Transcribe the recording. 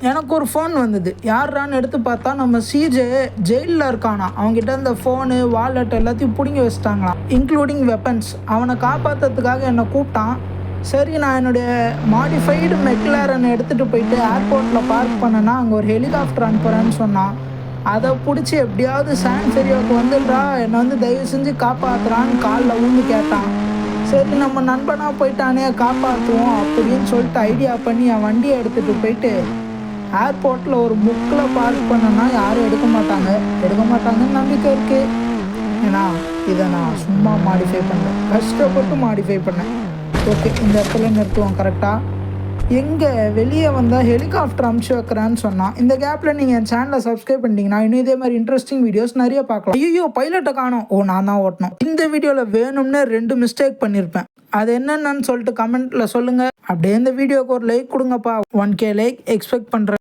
எனக்கு ஒரு ஃபோன் வந்தது. யார்ரான்னு எடுத்து பார்த்தா நம்ம சிஜே ஜெயிலில் இருக்கானா. அவங்ககிட்ட இந்த ஃபோனு வாலெட் எல்லாத்தையும் பிடுங்கி வச்சுட்டாங்களாம், இன்க்ளூடிங் வெப்பன்ஸ். அவனை காப்பாற்றுறதுக்காக என்னை கூப்பிட்டான். சரி, நான் என்னுடைய மாடிஃபைடு மெக்லாரனை எடுத்துகிட்டு போயிட்டு ஏர்போர்ட்டில் பார்க் பண்ணேன்னா அங்கே ஒரு ஹெலிகாப்டர் அனுப்புகிறேன்னு சொன்னான். அதை பிடிச்சி எப்படியாவது சான் ஃபெரியோவுக்கு வந்துடுறா, என்னை தயவு செஞ்சு காப்பாற்றுறான்னு காலில் ஊந்து கேட்டான். சரி, நம்ம நண்பனாக போயிட்டானே, காப்பாற்றுவோம் அப்படின்னு சொல்லிட்டு ஐடியா பண்ணி என் வண்டியை எடுத்துகிட்டு போயிட்டு ஏர்போர்ட்டில் ஒரு முக்கில் பார்க் பண்ணேன்னா யாரும் எடுக்க மாட்டாங்கன்னு நம்பிக்கை இருக்குது. ஏன்னா இதை நான் சும்மா மாடிஃபை பண்ணேன், கஷ்டப்பட்டு மாடிஃபை பண்ணேன். ஓகே, இந்த இடத்துல நிறுத்துவோம் கரெக்டாக. எங்கே வெளியே வந்தால் ஹெலிகாப்டர் அமுச்சு வைக்கிறேன்னு சொன்னான். இந்த கேப்பில் நீங்கள் என் சேனலை சப்ஸ்கிரைப் பண்ணிட்டீங்கன்னா இன்னும் இதே மாதிரி இன்ட்ரெஸ்டிங் வீடியோஸ் நிறைய பார்க்கலாம். ஐயோ, பைலட்டை காணோம். நான் தான் ஓட்டணும். இந்த வீடியோவில் வேணும்னே 2 மிஸ்டேக் பண்ணியிருப்பேன். அது என்னென்னு சொல்லிட்டு கமெண்ட்டில் சொல்லுங்கள். அப்படியே இந்த வீடியோக்கு ஒரு லைக் கொடுங்கப்பா. 1K லைக் எக்ஸ்பெக்ட் பண்ணுறேன்.